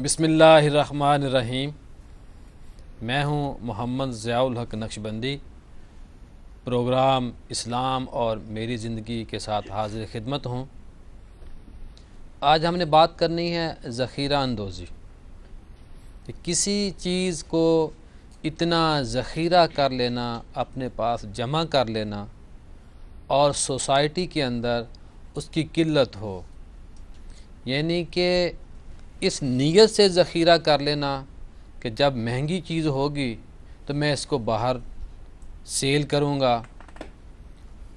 بسم اللہ الرحمن الرحیم۔ میں ہوں محمد ضیاء الحق نقشبندی، پروگرام اسلام اور میری زندگی کے ساتھ حاضر خدمت ہوں۔ آج ہم نے بات کرنی ہے ذخیرہ اندوزی، کہ کسی چیز کو اتنا ذخیرہ کر لینا، اپنے پاس جمع کر لینا اور سوسائٹی کے اندر اس کی قلت ہو، یعنی کہ اس نیت سے ذخیرہ کر لینا کہ جب مہنگی چیز ہوگی تو میں اس کو باہر سیل کروں گا،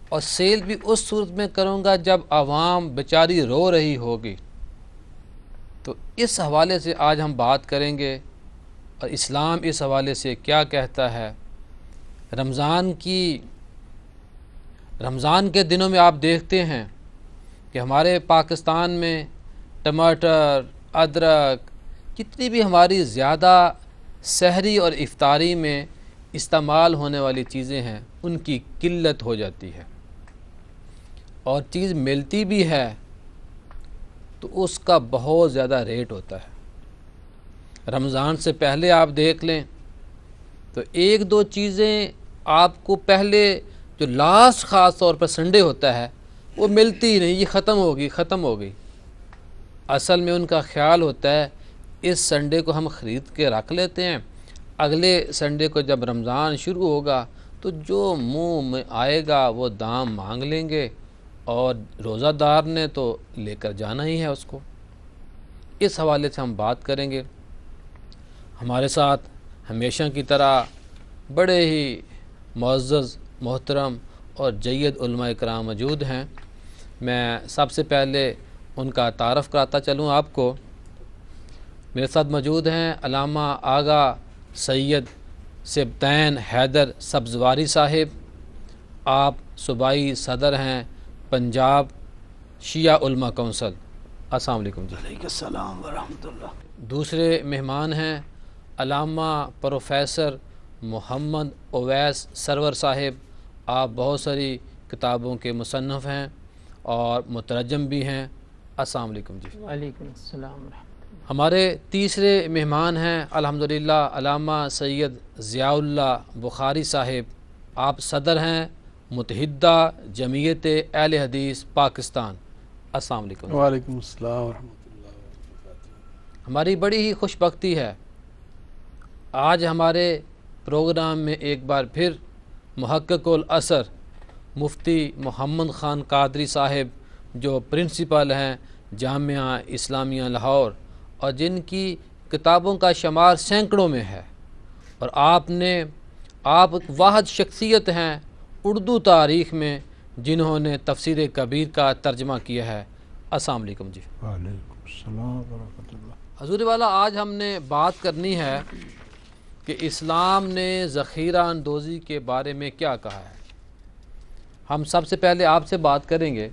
اور سیل بھی اس صورت میں کروں گا جب عوام بیچاری رو رہی ہوگی۔ تو اس حوالے سے آج ہم بات کریں گے، اور اسلام اس حوالے سے کیا کہتا ہے۔ رمضان کے دنوں میں آپ دیکھتے ہیں کہ ہمارے پاکستان میں ٹماٹر، ادرک، جتنی بھی ہماری زیادہ سحری اور افطاری میں استعمال ہونے والی چیزیں ہیں ان کی قلت ہو جاتی ہے، اور چیز ملتی بھی ہے تو اس کا بہت زیادہ ریٹ ہوتا ہے۔ رمضان سے پہلے آپ دیکھ لیں تو ایک دو چیزیں آپ کو پہلے جو لاسٹ خاص طور پر سنڈے ہوتا ہے وہ ملتی ہی نہیں، یہ ختم ہو گئی۔ اصل میں ان کا خیال ہوتا ہے اس سنڈے کو ہم خرید کے رکھ لیتے ہیں، اگلے سنڈے کو جب رمضان شروع ہوگا تو جو منہ میں آئے گا وہ دام مانگ لیں گے، اور روزہ دار نے تو لے کر جانا ہی ہے اس کو۔ اس حوالے سے ہم بات کریں گے۔ ہمارے ساتھ ہمیشہ کی طرح بڑے ہی معزز، محترم اور جید علماء کرام موجود ہیں۔ میں سب سے پہلے ان کا تعارف کراتا چلوں آپ کو۔ میرے ساتھ موجود ہیں علامہ آغا سید سبطین حیدر سبزواری صاحب، آپ صوبائی صدر ہیں پنجاب شیعہ علماء کونسل۔ السلام علیکم جی۔ وعلیکم السلام ورحمۃ اللہ۔ دوسرے مہمان ہیں علامہ پروفیسر محمد اویس سرور صاحب، آپ بہت ساری کتابوں کے مصنف ہیں اور مترجم بھی ہیں۔ السلام علیکم جی۔ وعلیکم السلام ورحمۃ اللہ۔ ہمارے تیسرے مہمان ہیں الحمدللہ علامہ سید ضیاء اللہ بخاری صاحب، آپ صدر ہیں متحدہ جمعیت اہل حدیث پاکستان۔ السلام علیکم۔ وعلیکم السلام ورحمۃ اللہ وبرکاتہ۔ ہماری بڑی ہی خوش بختی ہے، آج ہمارے پروگرام میں ایک بار پھر محقق الاثر مفتی محمد خان قادری صاحب، جو پرنسپل ہیں جامعہ اسلامیہ لاہور، اور جن کی کتابوں کا شمار سینکڑوں میں ہے، اور آپ ایک واحد شخصیت ہیں اردو تاریخ میں جنہوں نے تفسیر کبیر کا ترجمہ کیا ہے۔ السلام علیکم جی۔ وعلیکم السلام ورحمۃ اللہ۔ حضور والا، آج ہم نے بات کرنی ہے کہ اسلام نے ذخیرہ اندوزی کے بارے میں کیا کہا ہے۔ ہم سب سے پہلے آپ سے بات کریں گے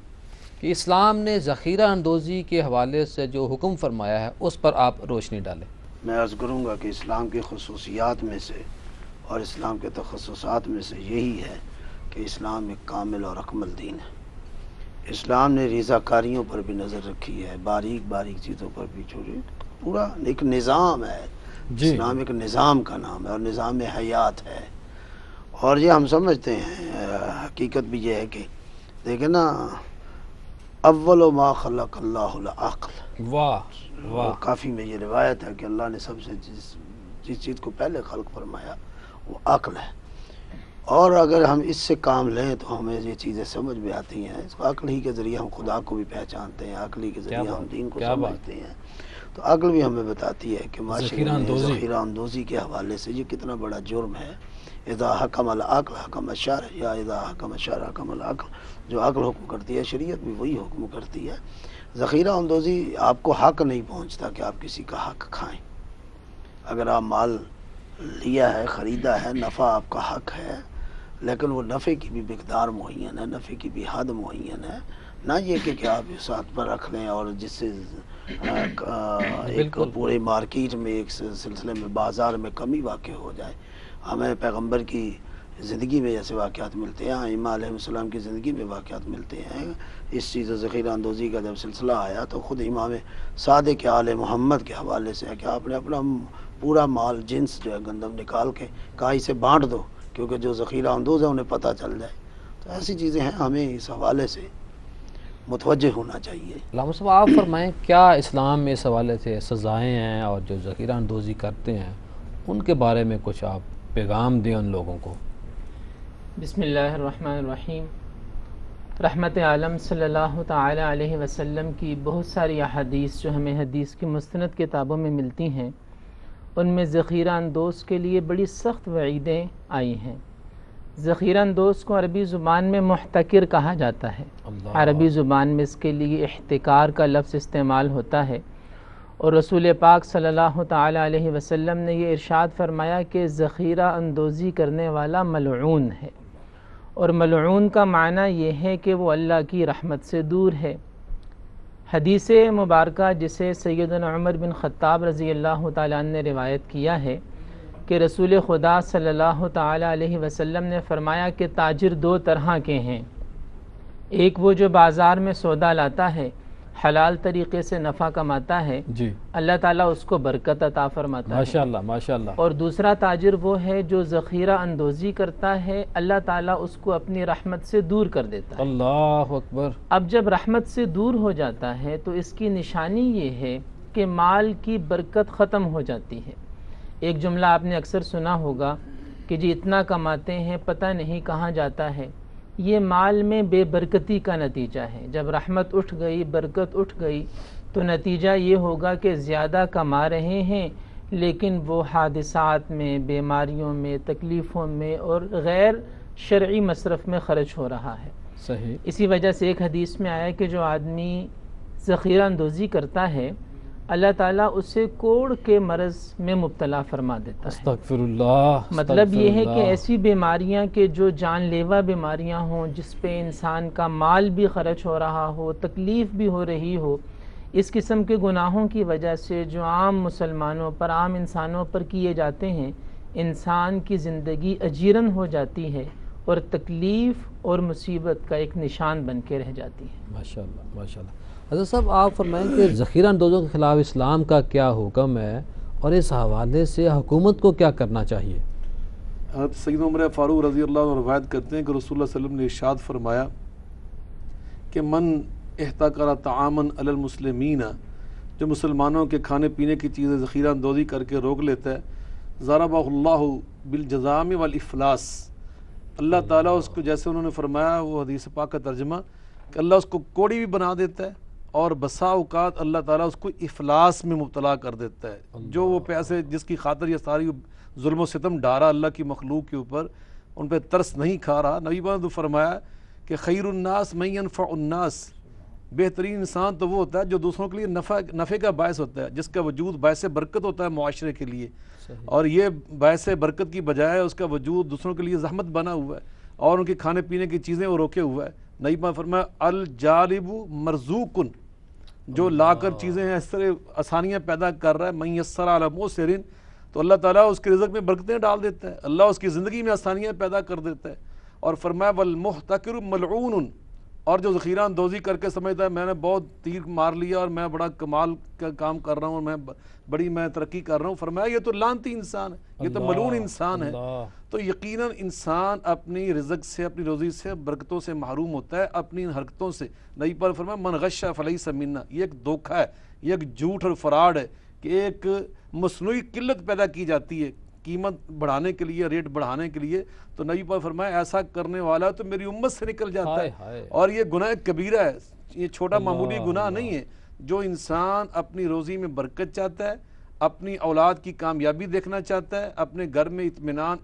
کہ اسلام نے ذخیرہ اندوزی کے حوالے سے جو حکم فرمایا ہے اس پر آپ روشنی ڈالیں۔ میں عرض کروں گا کہ اسلام کی خصوصیات میں سے اور اسلام کے تخصصات میں سے یہی ہے کہ اسلام ایک کامل اور اکمل دین ہے۔ اسلام نے رضا کاریوں پر بھی نظر رکھی ہے، باریک باریک چیزوں پر بھی، چھوٹی پورا ایک نظام ہے جی۔ اسلام ایک نظام کا نام ہے اور نظام حیات ہے، اور یہ ہم سمجھتے ہیں، حقیقت بھی یہ ہے کہ دیکھیں نا، اول ما خلق اللہ العقل، واہ کافی میں یہ روایت ہے کہ اللہ نے سب سے جس چیز کو پہلے خلق فرمایا وہ عقل ہے، اور اگر ہم اس سے کام لیں تو ہمیں یہ چیزیں سمجھ میں آتی ہیں۔ اس عقل ہی کے ذریعے ہم خدا کو بھی پہچانتے ہیں، عقل ہی کے ذریعے ہم دین کو سمجھتے ہیں، تو عقل بھی ہمیں بتاتی ہے کہ معاشرے میں ذخیرہ اندوزی کے حوالے سے یہ کتنا بڑا جرم ہے۔ اذا حکم العقل حکم الشرع، یا اذا حکم الشرع حکم العقل، جو عقل حکم کرتی ہے شریعت بھی وہی حکم کرتی ہے۔ ذخیرہ اندوزی آپ کو حق نہیں پہنچتا کہ آپ کسی کا حق کھائیں۔ اگر آپ مال لیا ہے، خریدا ہے، نفع آپ کا حق ہے، لیکن وہ نفع کی بھی مقدار معین ہے، نفع کی بھی حد معین ہے، نہ یہ کہ آپ اس ہاتھ پر رکھ لیں اور جس سے ایک پورے مارکیٹ میں، ایک سلسلے میں، بازار میں کمی واقع ہو جائے۔ ہمیں پیغمبر کی زندگی میں جیسے واقعات ملتے ہیں، ائمہ علیہ السلام کی زندگی میں واقعات ملتے ہیں۔ اس چیز ذخیرہ اندوزی کا جب سلسلہ آیا تو خود امام صادق آل محمد کے حوالے سے ہے کہ آپ نے اپنا پورا مال جنس جو ہے گندم نکال کے کہا اسے بانٹ دو، کیونکہ جو ذخیرہ اندوز ہے انہیں پتہ چل جائے۔ تو ایسی چیزیں ہیں، ہمیں اس حوالے سے متوجہ ہونا چاہیے۔ علامہ صاحب آپ فرمائیں کیا اسلام میں اس حوالے سے سزائیں ہیں، اور جو ذخیرہ اندوزی کرتے ہیں ان کے بارے میں کچھ آپ پیغام دیں ان لوگوں کو؟ بسم اللہ الرحمن الرحیم۔ رحمت عالم صلی اللہ تعالی علیہ وسلم کی بہت ساری احادیث جو ہمیں حدیث کی مستند کتابوں میں ملتی ہیں، ان میں ذخیرہ اندوز کے لیے بڑی سخت وعیدیں آئی ہیں۔ ذخیرہ اندوز کو عربی زبان میں محتکر کہا جاتا ہے۔ عربی زبان میں اس کے لیے احتکار کا لفظ استعمال ہوتا ہے، اور رسول پاک صلی اللہ تعالی علیہ وسلم نے یہ ارشاد فرمایا کہ ذخیرہ اندوزی کرنے والا ملعون ہے، اور ملعون کا معنی یہ ہے کہ وہ اللہ کی رحمت سے دور ہے۔ حدیث مبارکہ جسے سیدنا عمر بن خطاب رضی اللہ تعالیٰ عنہ نے روایت کیا ہے کہ رسول خدا صلی اللہ تعالیٰ علیہ وسلم نے فرمایا کہ تاجر دو طرح کے ہیں، ایک وہ جو بازار میں سودا لاتا ہے، حلال طریقے سے نفع کماتا ہے، جی، اللہ تعالیٰ اس کو برکت عطا فرماتا ہے، ماشاءاللہ ماشاءاللہ۔ اور دوسرا تاجر وہ ہے جو ذخیرہ اندوزی کرتا ہے، اللہ تعالیٰ اس کو اپنی رحمت سے دور کر دیتا ہے۔ اللہ اکبر۔ اب جب رحمت سے دور ہو جاتا ہے تو اس کی نشانی یہ ہے کہ مال کی برکت ختم ہو جاتی ہے۔ ایک جملہ آپ نے اکثر سنا ہوگا کہ جی اتنا کماتے ہیں پتہ نہیں کہاں جاتا ہے۔ یہ مال میں بے برکتی کا نتیجہ ہے۔ جب رحمت اٹھ گئی، برکت اٹھ گئی، تو نتیجہ یہ ہوگا کہ زیادہ کما رہے ہیں لیکن وہ حادثات میں، بیماریوں میں، تکلیفوں میں اور غیر شرعی مصرف میں خرچ ہو رہا ہے۔ صحیح۔ اسی وجہ سے ایک حدیث میں آیا کہ جو آدمی ذخیرہ اندوزی کرتا ہے، اللہ تعالیٰ اسے کوڑ کے مرض میں مبتلا فرما دیتا ہے۔ استغفر اللہ۔ مطلب یہ ہے کہ ایسی بیماریاں کہ جو جان لیوا بیماریاں ہوں، جس پہ انسان کا مال بھی خرچ ہو رہا ہو، تکلیف بھی ہو رہی ہو، اس قسم کے گناہوں کی وجہ سے جو عام مسلمانوں پر، عام انسانوں پر کیے جاتے ہیں، انسان کی زندگی اجیرن ہو جاتی ہے اور تکلیف اور مصیبت کا ایک نشان بن کے رہ جاتی ہے۔ ماشاءاللہ ماشاءاللہ۔ حضرت صاحب آپ فرمائیں کہ ذخیرہ اندوزوں کے خلاف اسلام کا کیا حکم ہے، اور اس حوالے سے حکومت کو کیا کرنا چاہیے؟ حضرت سیدنا عمر فاروق رضی اللہ عنہ روایت کرتے ہیں کہ رسول اللہ صلی اللہ علیہ وسلم نے ارشاد فرمایا کہ من احتکر طعاما علی المسلمین، جو مسلمانوں کے کھانے پینے کی چیزیں ذخیرہ اندوزی کر کے روک لیتا ہے، ضربہ اللہ بالجزام والافلاس، اللہ تعالیٰ اس کو، جیسے انہوں نے فرمایا وہ حدیث پاک کا ترجمہ، کہ اللہ اس کو کوڑی بھی بنا دیتا ہے، اور بسا اوقات اللہ تعالیٰ اس کو افلاس میں مبتلا کر دیتا ہے۔ جو وہ پیسے جس کی خاطر یہ ساری ظلم و ستم ڈارا اللہ کی مخلوق کے اوپر، ان پہ ترس نہیں کھا رہا۔ نبی نے فرمایا کہ خیر الناس من ينفع الناس، بہترین انسان تو وہ ہوتا ہے جو دوسروں کے لیے نفع کا باعث ہوتا ہے، جس کا وجود باعث برکت ہوتا ہے معاشرے کے لیے، اور یہ باعث برکت کی بجائے اس کا وجود دوسروں کے لیے زحمت بنا ہوا ہے، اور ان کے کھانے پینے کی چیزیں وہ روکے ہوا ہے۔ نبی نے فرمایا الجالب مرزوق، جو لا کر چیزیں ہیں اس طرح آسانیاں پیدا کر رہا ہے، من یسر علی موسر، تو اللہ تعالیٰ اس کے رزق میں برکتیں ڈال دیتا ہے، اللہ اس کی زندگی میں آسانیاں پیدا کر دیتا ہے۔ اور فرمایا والمحتکر ملعون، اور جو ذخیرہ اندوزی کر کے سمجھتا ہے میں نے بہت تیر مار لیا اور میں بڑا کمال کا کام کر رہا ہوں، میں ترقی کر رہا ہوں، فرمایا یہ تو لعنتی انسان ہے، یہ تو ملعون انسان ہے۔ تو یقیناً انسان اپنی رزق سے، اپنی روزی سے، برکتوں سے محروم ہوتا ہے اپنی حرکتوں سے۔ نبی پر فرمایا من غش فلیس منا، یہ ایک دھوکہ ہے، یہ ایک جھوٹ اور فراڈ ہے کہ ایک مصنوعی قلت پیدا کی جاتی ہے قیمت بڑھانے کے لیے، ریٹ بڑھانے کے لیے۔ تو نبی پر فرمایا ایسا کرنے والا تو میری امت سے نکل جاتا ہے، اور یہ گناہ کبیرہ ہے، یہ چھوٹا معمولی گناہ نہیں ہے۔ جو انسان اپنی روزی میں برکت چاہتا ہے، اپنی اولاد کی کامیابی دیکھنا چاہتا ہے، اپنے گھر میں اطمینان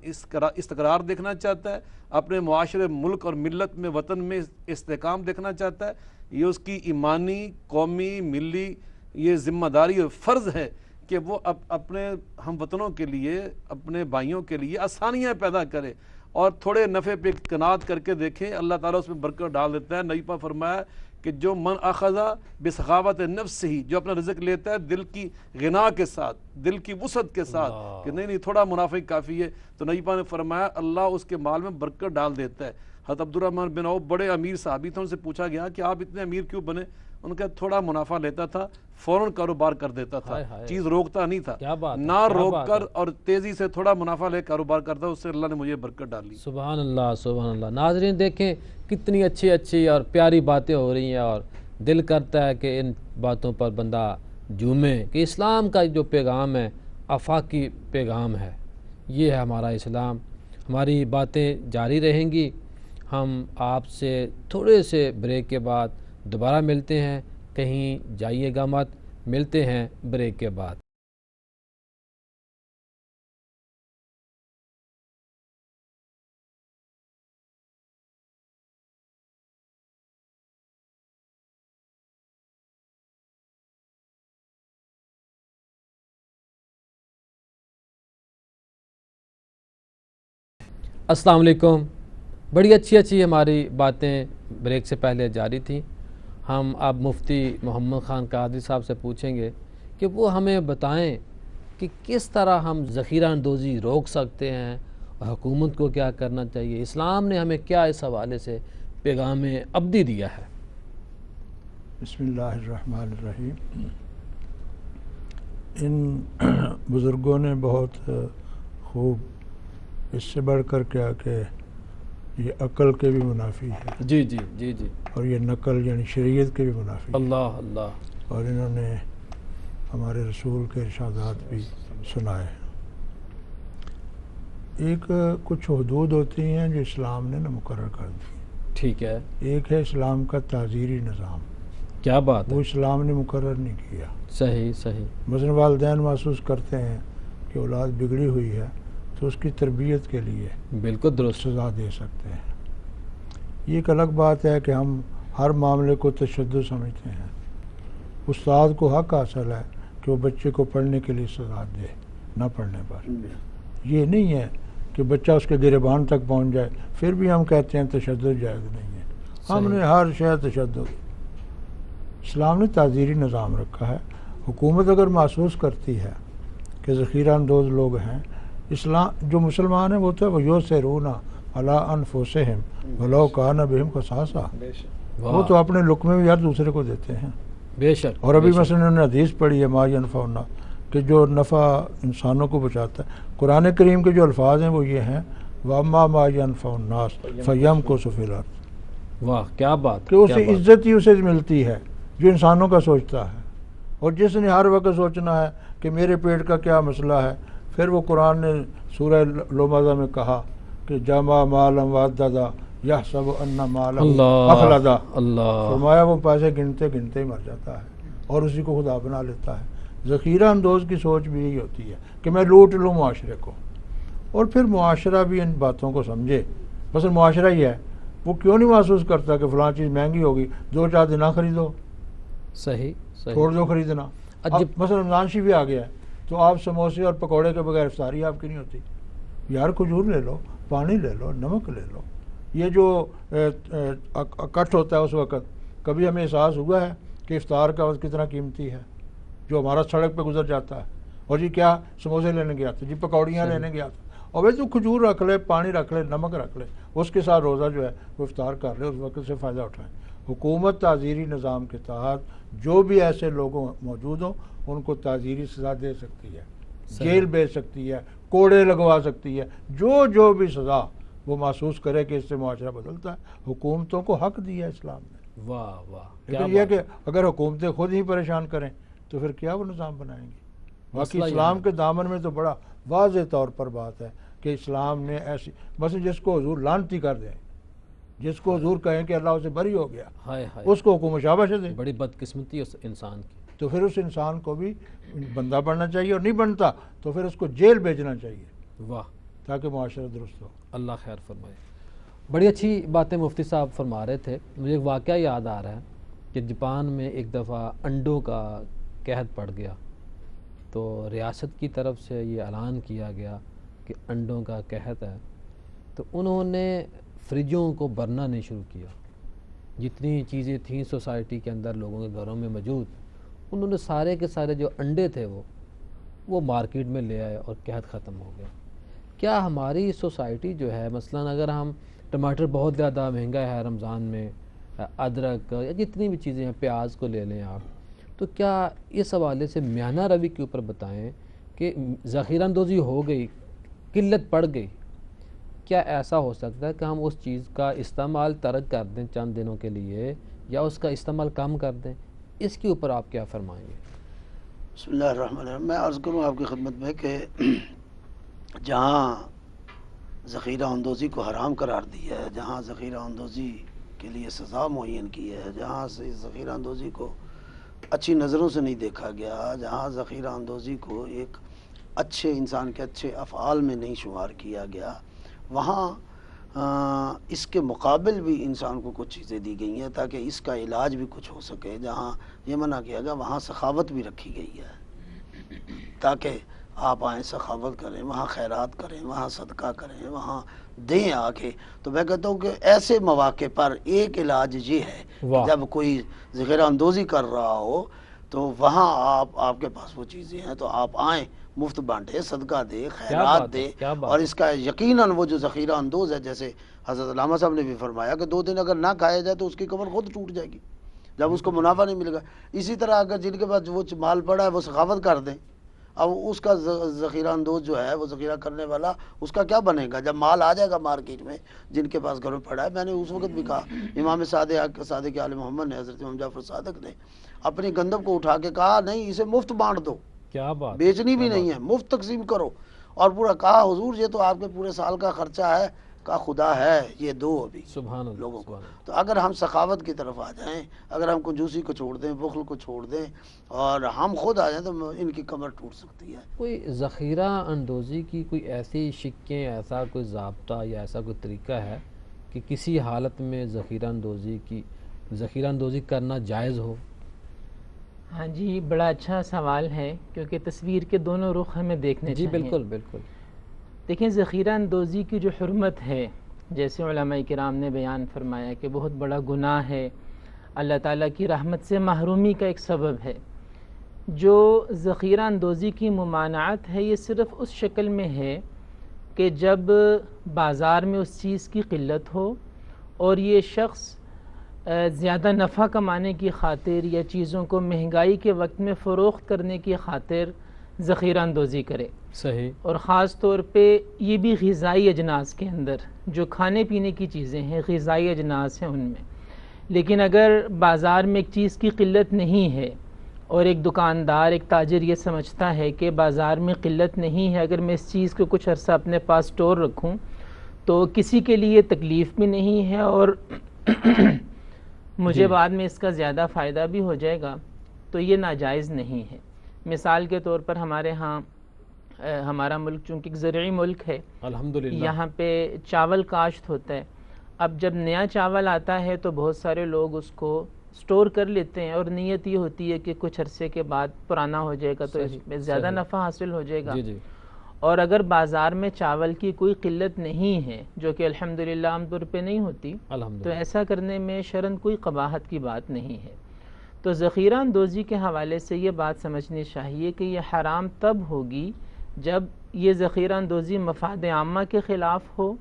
استقرار دیکھنا چاہتا ہے، اپنے معاشرے، ملک اور ملت میں، وطن میں استحکام دیکھنا چاہتا ہے، یہ اس کی ایمانی، قومی، ملی یہ ذمہ داری اور فرض ہے کہ وہ اپنے ہم وطنوں کے لیے، اپنے بھائیوں کے لیے آسانیاں پیدا کرے، اور تھوڑے نفع پہ قناعت کر کے دیکھیں، اللہ تعالیٰ اس میں برکت ڈال دیتا ہے۔ نبی پاک فرمایا کہ جو من اخذا بسخاوت نفس ہی، جو اپنا رزق لیتا ہے دل کی غنا کے ساتھ، دل کی وسعت کے ساتھ، کہ نہیں تھوڑا منافع کافی ہے، تو نبی پاک نے فرمایا اللہ اس کے مال میں برکت ڈال دیتا ہے۔ حضرت عبد الرحمن بن عوف بڑے امیر صحابی تھے، ان سے پوچھا گیا کہ آپ اتنے امیر کیوں بنے؟ ان کا تھوڑا منافع لیتا تھا، فوراً کاروبار کر دیتا تھا، چیز روکتا نہیں تھا، نہ روک کر اور تیزی سے تھوڑا منافع لے کاروبار کرتا، اس سے اللہ نے مجھے برکت ڈالی۔ سبحان اللہ سبحان اللہ۔ ناظرین دیکھیں کتنی اچھی اچھی اور پیاری باتیں ہو رہی ہیں، اور دل کرتا ہے کہ ان باتوں پر بندہ جھومے، کہ اسلام کا جو پیغام ہے آفاقی پیغام ہے، یہ ہے ہمارا اسلام۔ ہماری باتیں جاری رہیں گی، ہم آپ سے تھوڑے سے بریک کے بعد دوبارہ ملتے ہیں، کہیں جائیے گا مت، ملتے ہیں بریک کے بعد۔ السلام علیکم۔ بڑی اچھی اچھی ہماری باتیں بریک سے پہلے جاری تھیں۔ ہم اب مفتی محمد خان قادری صاحب سے پوچھیں گے کہ وہ ہمیں بتائیں کہ کس طرح ہم ذخیرہ اندوزی روک سکتے ہیں، اور حکومت کو کیا کرنا چاہیے، اسلام نے ہمیں کیا اس حوالے سے پیغام ابدی دیا ہے۔ بسم اللہ الرحمن الرحیم۔ ان بزرگوں نے بہت خوب، اس سے بڑھ کر کیا کہ یہ عقل کے بھی منافی ہے، جی جی جی جی، اور یہ نقل یعنی شریعت کے بھی منافی ہے، اللہ اللہ، اور انہوں نے ہمارے رسول کے ارشادات بھی سنائے۔ ایک کچھ حدود ہوتی ہیں جو اسلام نے مقرر کر دی۔ ٹھیک ہے، ایک ہے اسلام کا تعزیری نظام، کیا بات وہ ہے، اسلام نے مقرر نہیں کیا۔ صحیح صحیح، مثلا والدین محسوس کرتے ہیں کہ اولاد بگڑی ہوئی ہے تو اس کی تربیت کے لیے بالکل درست، سزا دے سکتے ہیں۔ یہ ایک الگ بات ہے کہ ہم ہر معاملے کو تشدد سمجھتے ہیں۔ استاد کو حق حاصل ہے کہ وہ بچے کو پڑھنے کے لیے سزا دے، نہ پڑھنے پر۔ یہ نہیں ہے کہ بچہ اس کے گریبان تک پہنچ جائے، پھر بھی ہم کہتے ہیں تشدد جائز نہیں ہے۔ ہم نے ہر شے تشدد، اسلام نے تعزیری نظام رکھا ہے۔ حکومت اگر محسوس کرتی ہے کہ ذخیرہ اندوز لوگ ہیں، اسلام جو مسلمان ہیں وہ تو وَيُؤْثِرُونَ عَلَىٰ أَنفُسِهِمْ وَلَوْ كَانَ بِهِمْ خَصَاصَةٌ، وہ تو اپنے لقمے بھی ہر دوسرے کو دیتے ہیں۔ بے شک، اور ابھی مثلا انہوں نے حدیث پڑھی ہے ما ينفع الناس، کہ جو نفع انسانوں کو بچاتا ہے۔ قرآن کریم کے جو الفاظ ہیں وہ یہ ہیں وَأَمَّا مَا يَنفع النَّاسَ فَيَمْكُثُ فِي الْأَرْضِ، واہ کیا بات، کہ اسے عزت ہی اسے ملتی ہے جو انسانوں کا سوچتا ہے۔ اور جس نے ہر وقت سوچنا ہے کہ میرے پیٹ کا کیا مسئلہ ہے، پھر وہ قرآن نے سورہ لمزہ میں کہا کہ جمع مالا وعددا یحسب ان مالہ اخلدا، اللہ، فرمایا وہ پیسے گنتے گنتے ہی مر جاتا ہے اور اسی کو خدا بنا لیتا ہے۔ ذخیرہ اندوز کی سوچ بھی یہی ہوتی ہے کہ میں لوٹ لوں معاشرے کو، اور پھر معاشرہ بھی ان باتوں کو سمجھے۔ مثلا معاشرہ ہی ہے، وہ کیوں نہیں محسوس کرتا کہ فلاں چیز مہنگی ہوگی، 4-4 دن نہ خریدو، صحیح چھوڑ صحیح، دو خریدنا۔ اب مثلا رمضان شریف بھی آ گیا ہے تو آپ سموسے اور پکوڑے کے بغیر افطاری آپ کی نہیں ہوتی۔ یار کھجور لے لو، پانی لے لو، نمک لے لو۔ یہ جو اکٹھ ہوتا ہے اس وقت، کبھی ہمیں احساس ہوا ہے کہ افطار کا وقت کتنا قیمتی ہے، جو ہمارا سڑک پہ گزر جاتا ہے، اور جی کیا سموسے لینے گیا تھا، جی پکوڑیاں لینے گیا تھا، اور بھائی تو کھجور رکھ لے، پانی رکھ لے، نمک رکھ لے، اس کے ساتھ روزہ جو ہے وہ افطار کر لے، اس وقت سے فائدہ اٹھائیں۔ حکومت تعزیری نظام کے تحت جو بھی ایسے لوگوں موجود ہوں ان کو تعزیری سزا دے سکتی ہے، جیل بھیج سکتی ہے، کوڑے لگوا سکتی ہے، جو بھی سزا وہ محسوس کرے کہ اس سے معاشرہ بدلتا ہے۔ حکومتوں کو حق دیا ہے اسلام نے۔ واہ واہ، لیکن یہ کہ اگر حکومتیں خود ہی پریشان کریں تو پھر کیا وہ نظام بنائیں گی؟ باقی اسلام کے دامن میں تو بڑا واضح طور پر بات ہے کہ اسلام نے ایسی، بس جس کو حضور لعنتی کر دیں، جس کو حضور کہیں کہ اللہ اسے بری ہو گیا، ہائے ہائے، اس کو حکم شاباش دے، بڑی بدقسمتی اس انسان کی۔ تو پھر اس انسان کو بھی بندہ بننا چاہیے، اور نہیں بنتا تو پھر اس کو جیل بھیجنا چاہیے واہ، تاکہ معاشرہ درست ہو۔ اللہ خیر فرمائے۔ بڑی اچھی باتیں مفتی صاحب فرما رہے تھے۔ مجھے ایک واقعہ یاد آ رہا ہے کہ جاپان میں ایک دفعہ انڈوں کا قحط پڑ گیا، تو ریاست کی طرف سے یہ اعلان کیا گیا کہ انڈوں کا قحط ہے، تو انہوں نے فریجوں کو بھرنا نہیں شروع کیا جتنی چیزیں تھیں سوسائٹی کے اندر لوگوں کے گھروں میں موجود، انہوں نے سارے کے سارے جو انڈے تھے وہ مارکیٹ میں لے آئے اور قحط ختم ہو گیا۔ کیا ہماری سوسائٹی جو ہے، مثلا اگر ہم ٹماٹر بہت زیادہ مہنگا ہے رمضان میں، ادرک یا جتنی بھی چیزیں ہیں، پیاز کو لے لیں آپ، تو کیا اس حوالے سے میانہ روی کے اوپر بتائیں کہ ذخیرہ اندوزی ہو گئی، قلت پڑ گئی، کیا ایسا ہو سکتا ہے کہ ہم اس چیز کا استعمال ترک کر دیں چند دنوں کے لیے، یا اس کا استعمال کم کر دیں؟ اس کے اوپر آپ کیا فرمائیں گے؟ بسم اللہ الرحمن الرحیم۔ میں عرض کروں آپ کی خدمت میں کہ جہاں ذخیرہ اندوزی کو حرام قرار دیا ہے، جہاں ذخیرہ اندوزی کے لیے سزا معین کی ہے، جہاں سے ذخیرہ اندوزی کو اچھی نظروں سے نہیں دیکھا گیا، جہاں ذخیرہ اندوزی کو ایک اچھے انسان کے اچھے افعال میں نہیں شمار کیا گیا، وہاں اس کے مقابل بھی انسان کو کچھ چیزیں دی گئی ہیں تاکہ اس کا علاج بھی کچھ ہو سکے۔ جہاں یہ منع کیا گیا وہاں سخاوت بھی رکھی گئی ہے تاکہ آپ آئیں سخاوت کریں، وہاں خیرات کریں، وہاں صدقہ کریں، وہاں دیں آ کے۔ تو میں کہتا ہوں کہ ایسے مواقع پر ایک علاج یہ ہے کہ جب کوئی ذخیرہ اندوزی کر رہا ہو تو وہاں آپ کے پاس وہ چیزیں ہیں تو آپ آئیں، مفت بانٹے، صدقہ دے، خیرات دے۔ اور اس کا یقیناً وہ جو ذخیرہ اندوز ہے، جیسے حضرت علامہ صاحب نے بھی فرمایا کہ 2 دن اگر نہ کھایا جائے تو اس کی کمر خود ٹوٹ جائے گی جب اس کو منافع نہیں ملے گا۔ اسی طرح اگر جن کے پاس وہ مال پڑا ہے وہ سخاوت کر دیں، اب اس کا ذخیرہ اندوز جو ہے، وہ ذخیرہ کرنے والا، اس کا کیا بنے گا جب مال آ جائے گا مارکیٹ میں جن کے پاس گھروں پڑا ہے؟ میں نے اس وقت بھی کہا، امام صادق آل محمد نے، حضرت امام جعفر صادق نے اپنی گندم کو اٹھا کے کہا نہیں، اسے مفت بانٹ دو، کیا بات، بیچنی بھی نہیں ہے، مفت تقسیم کرو۔ اور پورا کہا حضور یہ تو آپ کے پورے سال کا خرچہ ہے، کہا خدا ہے یہ دو ابھی سبحان اللہ، لوگوں کو۔ سبحان اللہ۔ تو اگر ہم سخاوت کی طرف آ جائیں، اگر ہم کنجوسی کو چھوڑ دیں، بخل کو چھوڑ دیں اور ہم خود آ جائیں تو ان کی کمر ٹوٹ سکتی ہے۔ کوئی ذخیرہ اندوزی کی کوئی ایسی شکیں، ایسا کوئی ضابطہ یا ایسا کوئی طریقہ ہے کہ کسی حالت میں ذخیرہ اندوزی کرنا جائز ہو؟ ہاں جی، بڑا اچھا سوال ہے، کیونکہ تصویر کے دونوں رخ ہمیں دیکھنے جی چاہیے۔ بالکل بالکل۔ دیکھیں، ذخیرہ اندوزی کی جو حرمت ہے، جیسے علماء کرام نے بیان فرمایا کہ بہت بڑا گناہ ہے، اللہ تعالیٰ کی رحمت سے محرومی کا ایک سبب ہے۔ جو ذخیرہ اندوزی کی ممانعت ہے، یہ صرف اس شکل میں ہے کہ جب بازار میں اس چیز کی قلت ہو اور یہ شخص زیادہ نفع کمانے کی خاطر یا چیزوں کو مہنگائی کے وقت میں فروخت کرنے کی خاطر ذخیرہ اندوزی کرے۔ صحیح۔ اور خاص طور پہ یہ بھی غذائی اجناس کے اندر، جو کھانے پینے کی چیزیں ہیں، غذائی اجناس ہیں ان میں۔ لیکن اگر بازار میں ایک چیز کی قلت نہیں ہے اور ایک دکاندار، ایک تاجر یہ سمجھتا ہے کہ بازار میں قلت نہیں ہے، اگر میں اس چیز کو کچھ عرصہ اپنے پاس سٹور رکھوں تو کسی کے لیے تکلیف بھی نہیں ہے اور مجھے بعد میں اس کا زیادہ فائدہ بھی ہو جائے گا، تو یہ ناجائز نہیں ہے۔ مثال کے طور پر ہمارے ہاں، ہمارا ملک چونکہ ایک زرعی ملک ہے، الحمدللہ، یہاں پہ چاول کاشت ہوتا ہے۔ اب جب نیا چاول آتا ہے تو بہت سارے لوگ اس کو سٹور کر لیتے ہیں اور نیت یہ ہوتی ہے کہ کچھ عرصے کے بعد پرانا ہو جائے گا تو اس میں زیادہ نفع حاصل ہو جائے گا۔ جی جی۔ اور اگر بازار میں چاول کی کوئی قلت نہیں ہے، جو کہ الحمدللہ عام طور پہ نہیں ہوتی، تو ایسا کرنے میں شرعاً کوئی قباحت کی بات نہیں ہے۔ تو ذخیرہ اندوزی کے حوالے سے یہ بات سمجھنی چاہیے کہ یہ حرام تب ہوگی جب یہ ذخیرہ اندوزی مفاد عامہ کے خلاف ہو،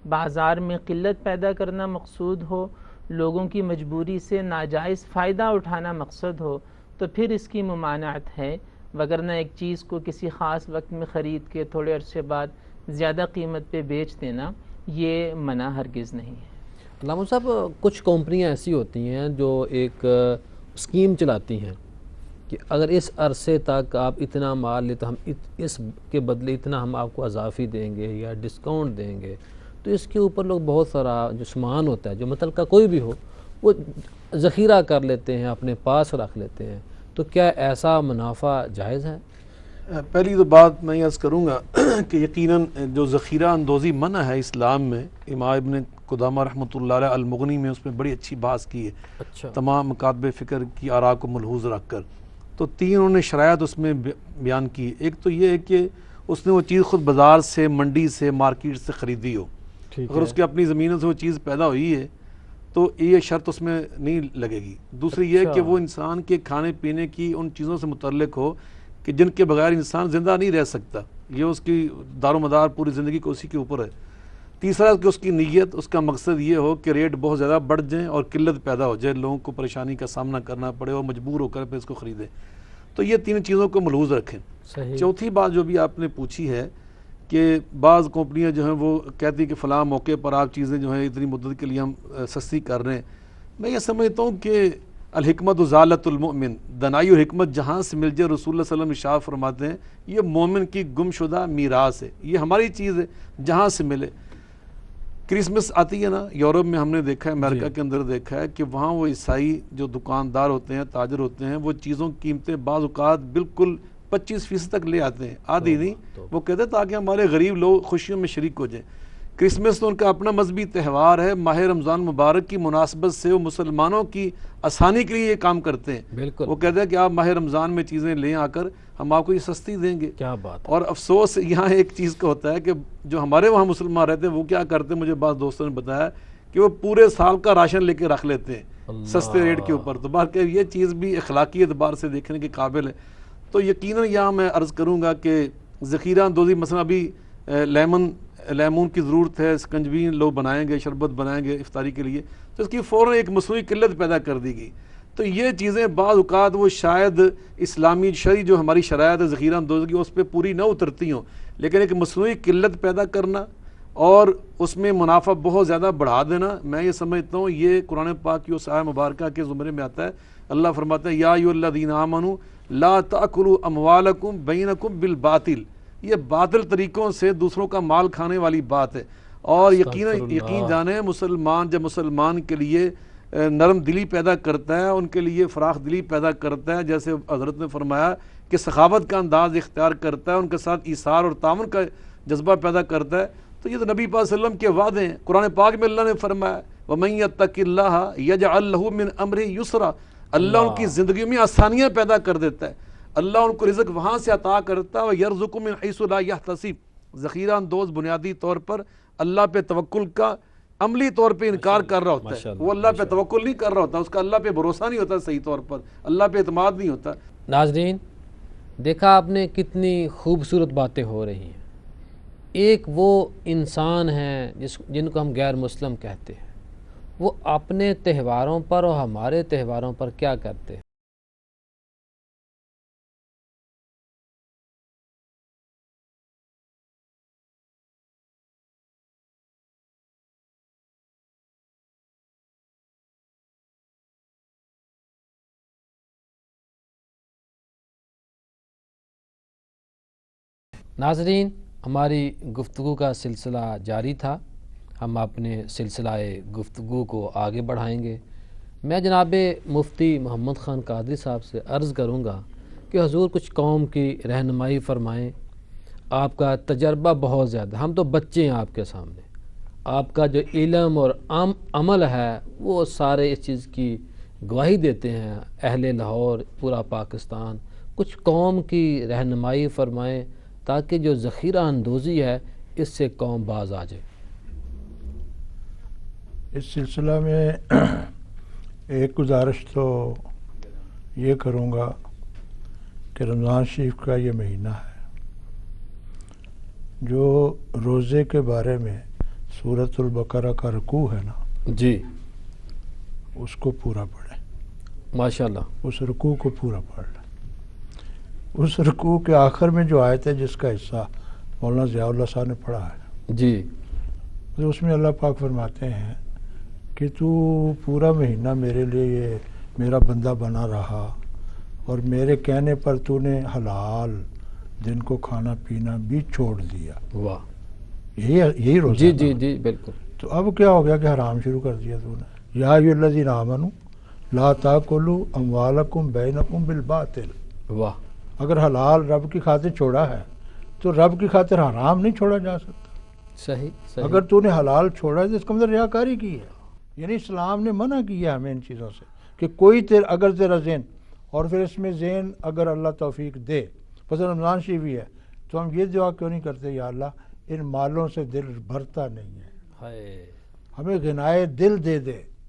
بازار میں قلت پیدا کرنا مقصود ہو، لوگوں کی مجبوری سے ناجائز فائدہ اٹھانا مقصد ہو، تو پھر اس کی ممانعت ہے، وگرنہ ایک چیز کو کسی خاص وقت میں خرید کے تھوڑے عرصے بعد زیادہ قیمت پہ بیچ دینا، یہ منع ہرگز نہیں ہے۔ علامہ صاحب، کچھ کمپنیاں ایسی ہوتی ہیں جو ایک اسکیم چلاتی ہیں کہ اگر اس عرصے تک آپ اتنا مال لیں تو ہم اس کے بدلے اتنا ہم آپ کو اضافی دیں گے یا ڈسکاؤنٹ دیں گے، تو اس کے اوپر لوگ بہت سارا جو سامان ہوتا ہے، جو متعلقہ کوئی بھی ہو، وہ ذخیرہ کر لیتے ہیں، اپنے پاس رکھ لیتے ہیں، تو کیا ایسا منافع جائز ہے؟ پہلی تو بات میں عرض کروں گا کہ یقیناً جو ذخیرہ اندوزی منع ہے اسلام میں، امام ابن قدامہ رحمۃ اللہ علیہ المغنی میں اس میں بڑی اچھی بات کی ہے، اچھا، تمام مکاتب فکر کی آراء کو ملحوظ رکھ کر۔ تو 3 انہوں نے شرائط اس میں بیان کی۔ ایک تو یہ ہے کہ اس نے وہ چیز خود بازار سے، منڈی سے، مارکیٹ سے خریدی ہو۔ اگر اس کی اپنی زمینوں سے وہ چیز پیدا ہوئی ہے تو یہ شرط اس میں نہیں لگے گی. دوسری یہ کہ وہ انسان کے کھانے پینے کی ان چیزوں سے متعلق ہو کہ جن کے بغیر انسان زندہ نہیں رہ سکتا, یہ اس کی دار و مدار پوری زندگی کو اسی کے اوپر ہے. تیسرا کہ اس کی نیت, اس کا مقصد یہ ہو کہ ریٹ بہت زیادہ بڑھ جائیں اور قلت پیدا ہو جائے, لوگوں کو پریشانی کا سامنا کرنا پڑے اور مجبور ہو کر پھر اس کو خریدیں. تو یہ تین چیزوں کو ملحوظ رکھیں. چوتھی بات جو بھی آپ نے پوچھی ہے کہ بعض کمپنیاں جو ہیں وہ کہتی کہ فلاں موقع پر آپ چیزیں جو ہیں اتنی مدت کے لیے ہم سستی کر رہے ہیں. میں یہ سمجھتا ہوں کہ الحکمت ذالت المؤمن, دنائی اور حکمت جہاں سے مل جائے, رسول اللہ صلی اللہ علیہ وسلم ارشاد فرماتے ہیں یہ مومن کی گم شدہ میراث ہے, یہ ہماری چیز ہے جہاں سے ملے. کرسمس آتی ہے نا, یورپ میں ہم نے دیکھا ہے, امریکہ کے اندر دیکھا ہے کہ وہاں وہ عیسائی جو دکاندار ہوتے ہیں, تاجر ہوتے ہیں, وہ چیزوں کی قیمتیں بعض اوقات بالکل 25% تک لے آتے ہیں, آدھی نہیں, وہ کہتے ہیں تاکہ ہمارے غریب لوگ خوشیوں میں شریک ہو جائیں. کرسمس تو ان کا اپنا مذہبی تہوار ہے, ماہ رمضان مبارک کی مناسبت سے وہ مسلمانوں کی آسانی کے لیے یہ کام کرتے ہیں. بالکل, وہ کہتے ہیں کہ آپ ماہ رمضان میں چیزیں لیں آ کر, ہم آپ کو یہ سستی دیں گے. کیا بات. اور افسوس یہاں ایک چیز کا ہوتا ہے کہ جو ہمارے وہاں مسلمان رہتے ہیں وہ کیا کرتے ہیں, مجھے بعض دوستوں نے بتایا کہ وہ پورے سال کا راشن لے کے رکھ لیتے ہیں سستے ریٹ کے اوپر. تو بات کہ یہ چیز بھی اخلاقی اعتبار سے دیکھنے کے قابل ہے. تو یقیناً یہاں میں عرض کروں گا کہ ذخیرہ اندوزی, مثلا ابھی لیمون کی ضرورت ہے, سکنجبین لوگ بنائیں گے, شربت بنائیں گے افطاری کے لیے, تو اس کی فوراً ایک مصنوعی قلت پیدا کر دی گئی. تو یہ چیزیں بعض اوقات وہ شاید اسلامی شرعی جو ہماری شرائط ہے ذخیرہ اندوزی کی اس پہ پوری نہ اترتی ہوں, لیکن ایک مصنوعی قلت پیدا کرنا اور اس میں منافع بہت زیادہ بڑھا دینا, میں یہ سمجھتا ہوں یہ قرآن پاک کی اس آیہ مبارکہ کے زمرے میں آتا ہے. اللہ فرماتا ہے یا ایھا الذین آمنوا لا تأکلوا اموالکم بینکم بالباطل, یہ باطل طریقوں سے دوسروں کا مال کھانے والی بات ہے. اور یقین جانیں مسلمان جب مسلمان کے لیے نرم دلی پیدا کرتا ہے, ان کے لیے فراخ دلی پیدا کرتا ہے, جیسے حضرت نے فرمایا کہ سخاوت کا انداز اختیار کرتا ہے, ان کے ساتھ ایثار اور تعاون کا جذبہ پیدا کرتا ہے, تو یہ تو نبی پاک صلی اللہ علیہ وسلم کے وعدے ہیں. قرآن پاک میں اللہ نے فرمایا وَمَن يَتَّقِ اللَّهَ يَجْعَلْ لَهُ مِنْ أَمْرِهِ يُسْرًا, اللہ ان کی زندگی میں آسانیاں پیدا کر دیتا ہے, اللہ ان کو رزق وہاں سے عطا کرتا ہے. وَيَرْزُقُ مِنْ حَيْثُ لَا يَحْتَسِبُ, ذخیرہ اندوز بنیادی طور پر اللہ پہ توکل کا عملی طور پہ انکار کر رہا ہوتا ہے, وہ اللہ پہ توکل نہیں کر رہا ہوتا, اس کا اللہ پہ بھروسہ نہیں ہوتا صحیح طور پر, اللہ پہ اعتماد نہیں ہوتا. ناظرین دیکھا آپ نے کتنی خوبصورت باتیں ہو رہی ہیں. ایک وہ انسان ہیں جن کو ہم غیر مسلم کہتے ہیں, وہ اپنے تہواروں پر اور ہمارے تہواروں پر کیا کرتے ہیں. ناظرین ہماری گفتگو کا سلسلہ جاری تھا, ہم اپنے سلسلہ گفتگو کو آگے بڑھائیں گے. میں جناب مفتی محمد خان قادری صاحب سے عرض کروں گا کہ حضور کچھ قوم کی رہنمائی فرمائیں. آپ کا تجربہ بہت زیادہ, ہم تو بچے ہیں آپ کے سامنے, آپ کا جو علم اور عمل ہے وہ سارے اس چیز کی گواہی دیتے ہیں. اہل لاہور, پورا پاکستان, کچھ قوم کی رہنمائی فرمائیں تاکہ جو ذخیرہ اندوزی ہے اس سے قوم باز آ جائے. اس سلسلہ میں ایک گزارش تو یہ کروں گا کہ رمضان شریف کا یہ مہینہ ہے, جو روزے کے بارے میں سورۃ البقرہ کا رکوع ہے نا جی, اس کو پورا پڑھیں ماشاءاللہ, اس رکوع کو پورا پڑھ لیں. اس رکوع کے آخر میں جو آیت ہے جس کا حصہ مولانا ضیاء اللہ صاحب نے پڑھا ہے جی, تو اس میں اللہ پاک فرماتے ہیں کہ تو پورا مہینہ میرے لیے یہ میرا بندہ بنا رہا اور میرے کہنے پر تو نے حلال دن کو کھانا پینا بھی چھوڑ دیا. واہ, یہی روزہ جی جی جی بالکل. تو اب کیا ہو گیا کہ حرام شروع کر دیا تو نے. یا ایھا الذین آمنوا لا تاکلوا اموالکم بینکم بالباطل. واہ, اگر حلال رب کی خاطر چھوڑا ہے تو رب کی خاطر حرام نہیں چھوڑا جا سکتا. صحیح. اگر تو نے حلال چھوڑا ہے تو اس کا مطلب ریاکاری کی ہے. یعنی اسلام نے منع کیا ہمیں ان چیزوں سے کہ کوئی اگر تیرا ذہن, اور پھر اس میں ذہن اگر اللہ توفیق دے, پس رمضان شریف بھی ہے, تو ہم یہ دعا کیوں نہیں کرتے یا اللہ ان مالوں سے دل بھرتا نہیں ہے, ہمیں غنائے دل دے دے,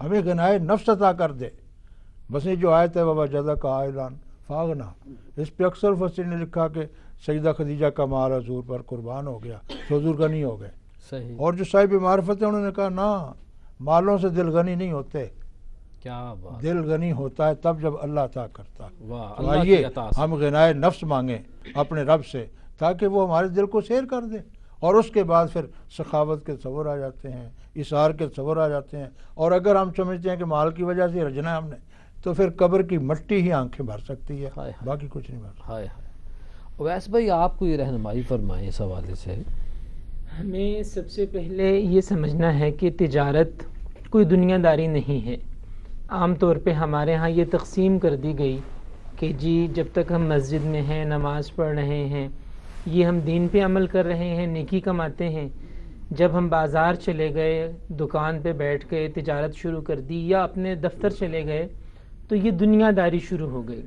ہمیں غنائے نفس عطا کر دے. بس یہ جو آیت ہے وَوَجَدَكَ عَائِلًا فَأَغْنَىٰ، اس پہ اکثر مفسرین نے لکھا کہ سیدہ خدیجہ کا مال حضور پر قربان ہو گیا تو حضور غنی ہو گئے. صحیح. اور جو صاحب معرفت ہیں انہوں نے کہا نا، مالوں سے دل غنی نہیں ہوتے، کیا بات. دل غنی ہوتا ہے تب جب اللہ عطا کرتا. واہ، تو اللہ آئیے کی عطا سے. ہم غنائے نفس مانگیں اپنے رب سے تاکہ وہ ہمارے دل کو سیر کر دے، اور اس کے بعد پھر سخاوت کے تصور آ جاتے ہیں، اثار کے تصور آ جاتے ہیں. اور اگر ہم سمجھتے ہیں کہ مال کی وجہ سے رجنا ہے ہم نے، تو پھر قبر کی مٹی ہی آنکھیں بھر سکتی ہے، ہائے. باقی کچھ نہیں بھر سکتی. ہائے ہائے. اویس بھائی آپ کو یہ رہنمائی فرمائیں اس حوالے سے. ہمیں سب سے پہلے یہ سمجھنا ہے کہ تجارت کوئی دنیا داری نہیں ہے. عام طور پہ ہمارے ہاں یہ تقسیم کر دی گئی کہ جی جب تک ہم مسجد میں ہیں، نماز پڑھ رہے ہیں، یہ ہم دین پہ عمل کر رہے ہیں، نیکی کماتے ہیں. جب ہم بازار چلے گئے، دکان پہ بیٹھ کے تجارت شروع کر دی، یا اپنے دفتر چلے گئے، تو یہ دنیا داری شروع ہو گئی.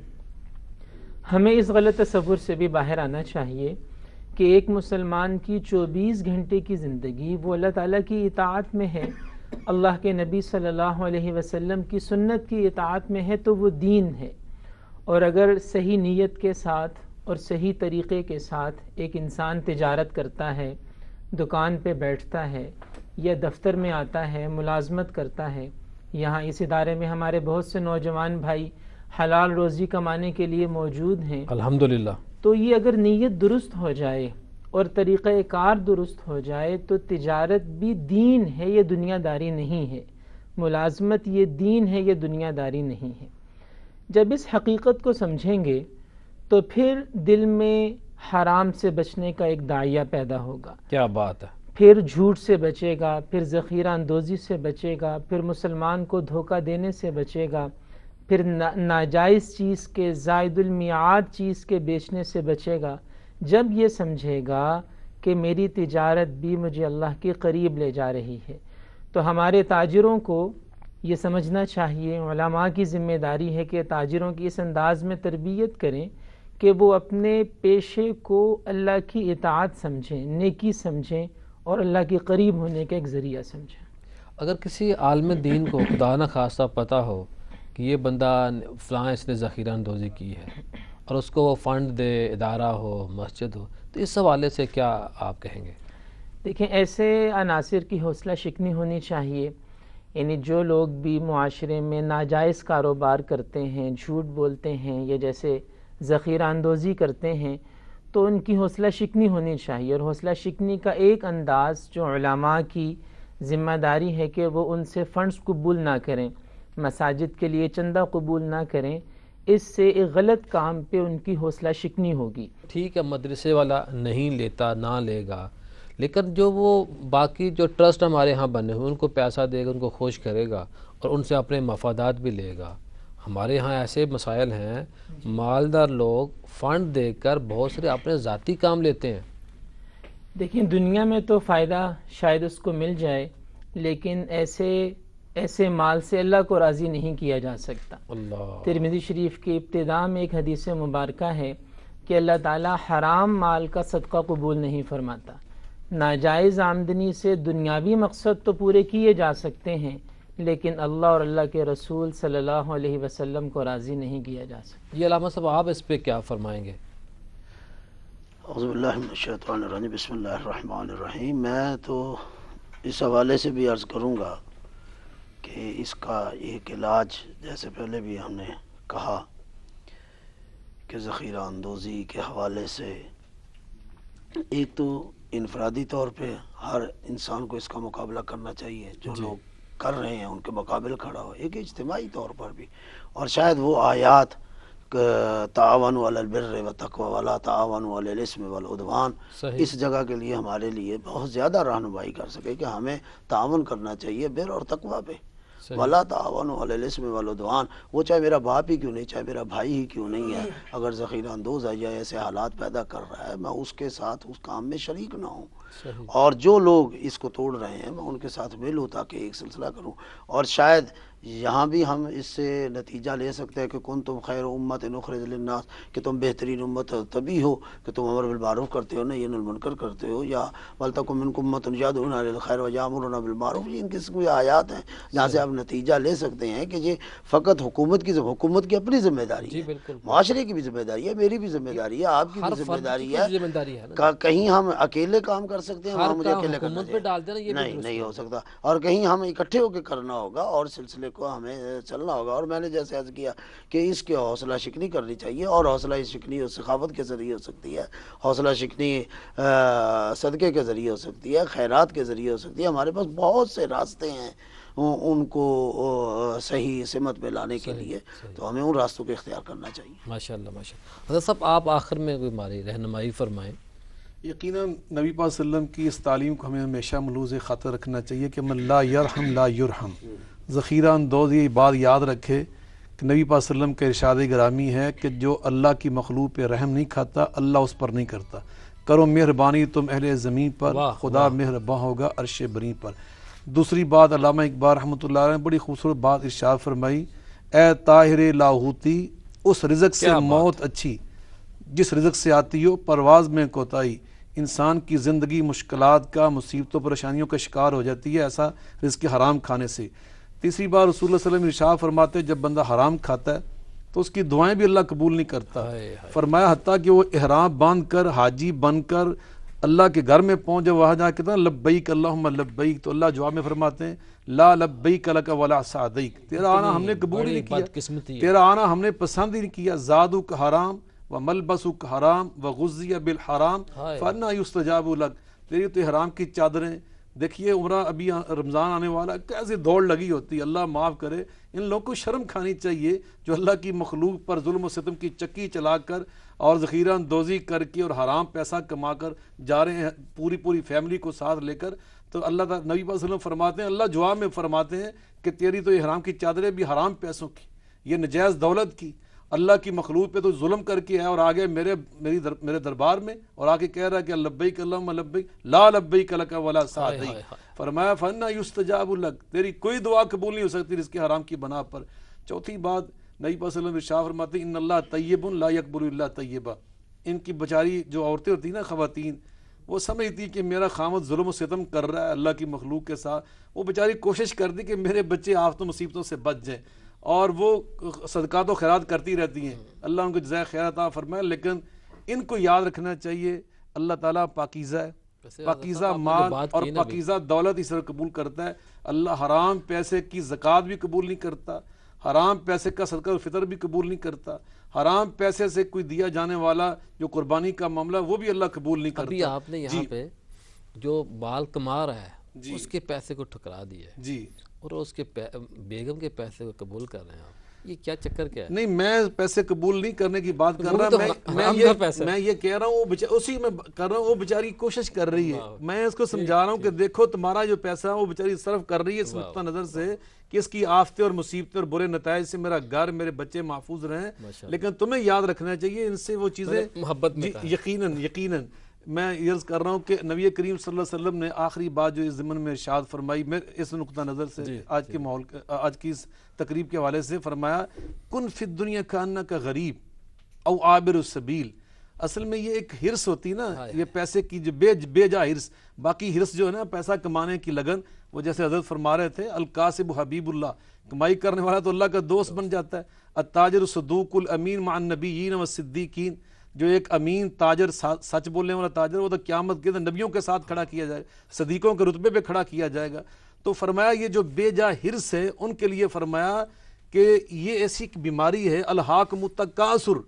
ہمیں اس غلط تصور سے بھی باہر آنا چاہیے کہ ایک مسلمان کی 24 گھنٹے کی زندگی وہ اللہ تعالیٰ کی اطاعت میں ہے، اللہ کے نبی صلی اللہ علیہ وسلم کی سنت کی اطاعت میں ہے، تو وہ دین ہے. اور اگر صحیح نیت کے ساتھ اور صحیح طریقے کے ساتھ ایک انسان تجارت کرتا ہے، دکان پہ بیٹھتا ہے یا دفتر میں آتا ہے، ملازمت کرتا ہے، یہاں اس ادارے میں ہمارے بہت سے نوجوان بھائی حلال روزی کمانے کے لیے موجود ہیں، الحمدللہ. تو یہ اگر نیت درست ہو جائے اور طریقہ کار درست ہو جائے تو تجارت بھی دین ہے، یہ دنیا داری نہیں ہے. ملازمت یہ دین ہے، یہ دنیا داری نہیں ہے. جب اس حقیقت کو سمجھیں گے تو پھر دل میں حرام سے بچنے کا ایک داعیہ پیدا ہوگا. کیا بات ہے. پھر جھوٹ سے بچے گا، پھر ذخیرہ اندوزی سے بچے گا، پھر مسلمان کو دھوکہ دینے سے بچے گا، پھر ناجائز چیز کے، زائد المیعاد چیز کے بیچنے سے بچے گا. جب یہ سمجھے گا کہ میری تجارت بھی مجھے اللہ کے قریب لے جا رہی ہے، تو ہمارے تاجروں کو یہ سمجھنا چاہیے، علماء کی ذمہ داری ہے کہ تاجروں کی اس انداز میں تربیت کریں کہ وہ اپنے پیشے کو اللہ کی اطاعت سمجھیں، نیکی سمجھیں، اور اللہ کے قریب ہونے کا ایک ذریعہ سمجھیں. اگر کسی عالم دین کو خدا نہ خواستہ پتہ ہو کہ یہ بندہ فلاں اس نے ذخیرہ اندوزی کی ہے اور اس کو وہ فنڈ دے، ادارہ ہو، مسجد ہو، تو اس حوالے سے کیا آپ کہیں گے؟ دیکھیں، ایسے عناصر کی حوصلہ شکنی ہونی چاہیے. یعنی جو لوگ بھی معاشرے میں ناجائز کاروبار کرتے ہیں، جھوٹ بولتے ہیں، یا جیسے ذخیرہ اندوزی کرتے ہیں، تو ان کی حوصلہ شکنی ہونی چاہیے. اور حوصلہ شکنی کا ایک انداز جو علماء کی ذمہ داری ہے کہ وہ ان سے فنڈز قبول نہ کریں، مساجد کے لیے چندہ قبول نہ کریں. اس سے ایک غلط کام پہ ان کی حوصلہ شکنی ہوگی. ٹھیک ہے، مدرسے والا نہیں لیتا، نہ لے گا، لیکن جو وہ باقی جو ٹرسٹ ہمارے ہاں بنے ہوئے ان کو پیسہ دے گا، ان کو خوش کرے گا اور ان سے اپنے مفادات بھی لے گا. ہمارے ہاں ایسے مسائل ہیں، مالدار لوگ فنڈ دے کر بہت سارے اپنے ذاتی کام لیتے ہیں. دیکھیں، دنیا میں تو فائدہ شاید اس کو مل جائے، لیکن ایسے مال سے اللہ کو راضی نہیں کیا جا سکتا. اللہ. ترمذی شریف کی ابتداء میں ایک حدیث مبارکہ ہے کہ اللہ تعالیٰ حرام مال کا صدقہ قبول نہیں فرماتا. ناجائز آمدنی سے دنیاوی مقصد تو پورے کیے جا سکتے ہیں، لیکن اللہ اور اللہ کے رسول صلی اللہ علیہ وسلم کو راضی نہیں کیا جا سکتا. یہ علامہ صاحب آپ اس پہ کیا فرمائیں گے؟ اعوذ باللہ من الشیطان الرجیم، بسم اللہ الرحمن الرحیم. میں تو اس حوالے سے بھی عرض کروں گا کہ اس کا ایک علاج، جیسے پہلے بھی ہم نے کہا کہ ذخیرہ اندوزی کے حوالے سے ایک تو انفرادی طور پہ ہر انسان کو اس کا مقابلہ کرنا چاہیے، جو لوگ کر رہے ہیں ان کے مقابل کھڑا ہو. ایک اجتماعی طور پر بھی، اور شاید وہ آیات تعاونوا علی البر والتقوی ولا تعاونوا علی الاثم والعدوان اس جگہ کے لیے ہمارے لیے بہت زیادہ رہنمائی کر سکے کہ ہمیں تعاون کرنا چاہیے بر اور تقوی پہ. ولا تعاونوا علی الاثم والعدوان، وہ چاہے میرا باپ ہی کیوں نہیں، چاہے میرا بھائی ہی کیوں نہیں ہے، اگر ذخیرہ اندوز ہے یا ایسے حالات پیدا کر رہا ہے، میں اس کے ساتھ اس کام میں شریک نہ ہوں. اور جو لوگ اس کو توڑ رہے ہیں میں ان کے ساتھ ملوں تاکہ ایک سلسلہ کروں. اور شاید یہاں بھی ہم اس سے نتیجہ لے سکتے ہیں کہ کنتم خیر امت اخرجت للناس، کہ تم بہترین امت تبھی ہو کہ تم امر بالمعروف کرتے ہو، نہی عن المنکر کرتے ہو، یا ولتکن منکم امۃ یدعون الی الخیر ویأمرون بالمعروف. یہ ان قسم کی آیات ہیں جہاں سے آپ نتیجہ لے سکتے ہیں کہ یہ فقط حکومت کی اپنی ذمہ داری جی ہے، بالکل، معاشرے کی بھی ذمہ داری ہے، میری بھی ذمہ داری ہے، آپ کی ہر بھی ذمہ فرد کی داری کچھ ہے. ذمہ داری ہے نا، کہیں ہم اکیلے کام کر سکتے ہیں، ہر وہاں مجھے کام اکیلے کرنا حکومت پہ ڈال دینا، یہ بھی درست نہیں ہو سکتا. اور کہیں ہم اکٹھے ہو کے کرنا ہوگا اور سلسلے کو ہمیں چلنا ہوگا. اور میں نے جیسے عرض کیا کہ اس کی حوصلہ شکنی کرنی چاہیے، اور حوصلہ شکنی اور سخاوت کے ذریعے ہو سکتی ہے، حوصلہ شکنی صدقے کے ذریعے ہو سکتی ہے، خیرات کے ذریعے ہو سکتی ہے. ہمارے پاس بہت سے راستے ہیں ان کو صحیح سمت پہ لانے کے لیے، تو ہمیں ان راستوں کو اختیار کرنا چاہیے. ماشاء اللہ ماشاء اللہ. حضرت صاحب آپ آخر میں کوئی ہماری رہنمائی فرمائیں. یقیناً نبی پاک صلی اللہ علیہ وسلم کی اس تعلیم کو ہمیں ہمیشہ ملوز خاطر رکھنا چاہیے کہ من لا یرحم لا یرحم. ذخیرہ اندوز یہ بات یاد رکھے کہ نبی پاک صلی اللہ علیہ وسلم کا ارشاد گرامی ہے کہ جو اللہ کی مخلوق پہ رحم نہیں کھاتا اللہ اس پر نہیں کرتا. کرو مہربانی تم اہل زمین پر، خدا مہرباں ہوگا عرش بری پر. دوسری بات علامہ اقبال رحمۃ اللہ علیہ نے بڑی خوبصورت بات ارشاد فرمائی، اے طاہر لاہوتی اس رزق سے موت اچھی جس رزق سے آتی ہو پرواز میں کوتاہی. انسان کی زندگی مشکلات کا، مصیبتوں پریشانیوں کا شکار ہو جاتی ہے ایسا رزق حرام کھانے سے. تیسری بار رسول اللہ صلی اللہ علیہ وسلم ارشاد فرماتے جب بندہ حرام کھاتا ہے تو اس کی دعائیں بھی اللہ قبول نہیں کرتا. فرمایا حتیٰ کہ وہ احرام باندھ کر حاجی بن کر اللہ کے گھر میں پہنچ جب وہاں جا کے کہتا لبیک اللہم لبیک، تو اللہ جواب میں فرماتے ہیں لا لبیک لک ولا سعدیک، تیرا آنا ہم نے قبول ہی نہیں کیا، تیرا آنا ہم نے پسند ہی نہیں کیا. زادک حرام وملبسک حرام وغذی بالحرام فانا یستجاب لک. تیری تو حرام کی چادریں دیکھیے عمرہ ابھی رمضان آنے والا کیسے دوڑ لگی ہوتی ہے. اللہ معاف کرے ان لوگوں کو شرم کھانی چاہیے جو اللہ کی مخلوق پر ظلم و ستم کی چکی چلا کر اور ذخیرہ اندوزی کر کے اور حرام پیسہ کما کر جا رہے ہیں پوری فیملی کو ساتھ لے کر. تو اللہ تعالیٰ نبی صلی اللہ علیہ وسلم فرماتے ہیں، اللہ جواب میں فرماتے ہیں کہ تیری تو یہ حرام کی چادریں بھی حرام پیسوں کی، یہ نجائز دولت کی، اللہ کی مخلوق پہ تو ظلم کر کے ہے اور آگے میرے دربار میں اور آگے کہہ رہا ہے کہ لبیک اللہم لبیک لا لبیک لک ولا سعدیک. فرمایا فانا یستجاب لک، تیری کوئی دعا قبول نہیں ہو سکتی رزق حرام کی بنا پر. چوتھی بات نبی صلی اللہ علیہ وسلم ارشاد فرماتے ہیں ان اللہ طیب لا یقبل الا طیبا. ان کی بیچاری جو عورتیں ہوتی ہیں نا خواتین، وہ سمجھتی کہ میرا خامد ظلم و ستم کر رہا ہے اللہ کی مخلوق کے ساتھ، وہ بیچاری کوشش کرتی کہ میرے بچے آفتوں مصیبتوں سے بچ جائیں اور وہ صدقات و خیرات کرتی رہتی ہیں، اللہ ان کو جزائے خیر عطا فرمائے. لیکن ان کو یاد رکھنا چاہیے اللہ تعالیٰ پاکیزہ ہے، پاکیزہ مال اور پاکیزہ دولت اس طرح قبول کرتا ہے. اللہ حرام پیسے کی زکوٰۃ بھی قبول نہیں کرتا، حرام پیسے کا صدقہ و فطر بھی قبول نہیں کرتا، حرام پیسے سے کوئی دیا جانے والا جو قربانی کا معاملہ وہ بھی اللہ قبول نہیں کرتا. ابھی آپ نے یہاں پہ جو بال کما رہا ہے اس کے پیسے کو ٹھکرا دیا ہے جی اور اس کے بیگم کے پیسے کو قبول کر رہے ہیں آپ، یہ کیا چکر کیا ہے؟ نہیں میں پیسے قبول نہیں کرنے کی بات کر رہا، میں یہ کہہ رہا ہوں اسی میں کر رہا ہوں وہ بیچاری کوشش کر رہی ہے. میں اس کو سمجھا رہا ہوں کہ دیکھو تمہارا جو پیسہ ہے وہ بیچاری صرف کر رہی ہے اس نقطہ نظر سے کہ اس کی آفتیں اور مصیبتیں اور برے نتائج سے میرا گھر میرے بچے محفوظ رہیں. لیکن تمہیں یاد رکھنا چاہیے ان سے وہ چیزیں محبت میں یقیناً میں عرض کر رہا ہوں کہ نبی کریم صلی اللہ علیہ وسلم نے آخری بات جو اس ضمن میں ارشاد فرمائی میں اس نقطہ نظر سے آج کے ماحول آج کی اس تقریب کے حوالے سے فرمایا کن فی الدنیا کانک غریب او عابر السبیل. اصل میں یہ ایک ہرس ہوتی نا، یہ پیسے کی جو بے جا ہرس، باقی ہرس جو ہے نا پیسہ کمانے کی لگن، وہ جیسے حضرت فرما رہے تھے القاسب حبیب اللہ، کمائی کرنے والا تو اللہ کا دوست بن جاتا ہے. التاجر صدوق الامین مع النبیین والصدیقین، جو ایک امین تاجر سچ بولنے والا تاجر وہ تو قیامت کے دن نبیوں کے ساتھ کھڑا کیا جائے گا، صدیقوں کے رتبے پہ کھڑا کیا جائے گا. تو فرمایا یہ جو بے جا ہرس ہے ان کے لیے فرمایا کہ یہ ایسی بیماری ہے الحاکم التکاثر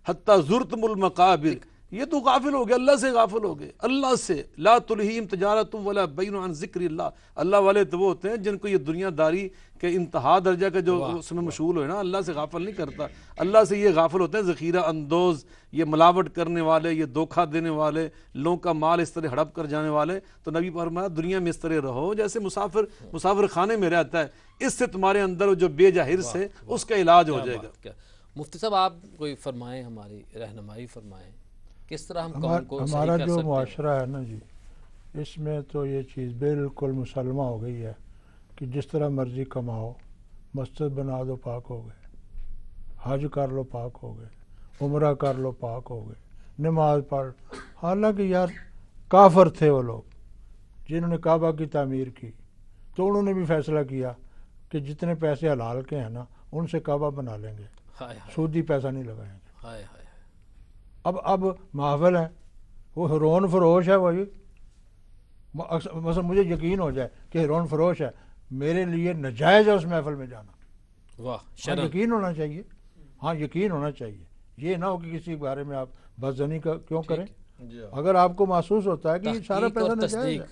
حتی زرتم المقابر. یہ تو غافل ہو گئے، اللہ سے غافل ہو گئے، اللہ سے. لا تلہیم تجارت ولا بین عن ذکر اللہ. اللہ والے تو وہ ہوتے ہیں جن کو یہ دنیا داری کے انتہا درجہ کا جو اس میں مشغول ہوئے نا، اللہ سے غافل نہیں کرتا. اللہ سے یہ غافل ہوتے ہیں ذخیرہ اندوز، یہ ملاوٹ کرنے والے، یہ دھوکہ دینے والے، لوگوں کا مال اس طرح ہڑپ کر جانے والے. تو نبی فرمایا دنیا میں اس طرح رہو جیسے مسافر خانے میں رہتا ہے، اس سے تمہارے اندر جو بے جا ہرس ہے اس کا علاج ہو جائے گا. مفتی صاحب آپ کوئی فرمائیں، ہماری رہنمائی فرمائیں کس طرح ہم قوم کو صحیح ہمارا کر جو سکتے ہیں. معاشرہ ہے نا جی، اس میں تو یہ چیز بالکل مسلمہ ہو گئی ہے کہ جس طرح مرضی کماؤ، مسجد بنا دو پاک ہو گئے، حج کر لو پاک ہو گئے، عمرہ کر لو پاک ہو گئے، نماز پڑھ. حالانکہ یار کافر تھے وہ لوگ جنہوں نے کعبہ کی تعمیر کی، تو انہوں نے بھی فیصلہ کیا کہ جتنے پیسے حلال کے ہیں نا ان سے کعبہ بنا لیں گے، سودی پیسہ نہیں لگائیں گے. اب محفل ہے، وہ ہیرون فروش ہے، وہی مثلا مجھے یقین ہو جائے کہ ہیرون فروش ہے، میرے لیے ناجائز ہے اس محفل میں جانا. ہاں یقین ہونا چاہیے، ہاں یقین ہونا چاہیے. یہ نہ ہو کہ کسی کے بارے میں آپ بدزنی کیوں کریں. اگر آپ کو محسوس ہوتا ہے کہ یہ سارا پیسہ ناجائز ہے،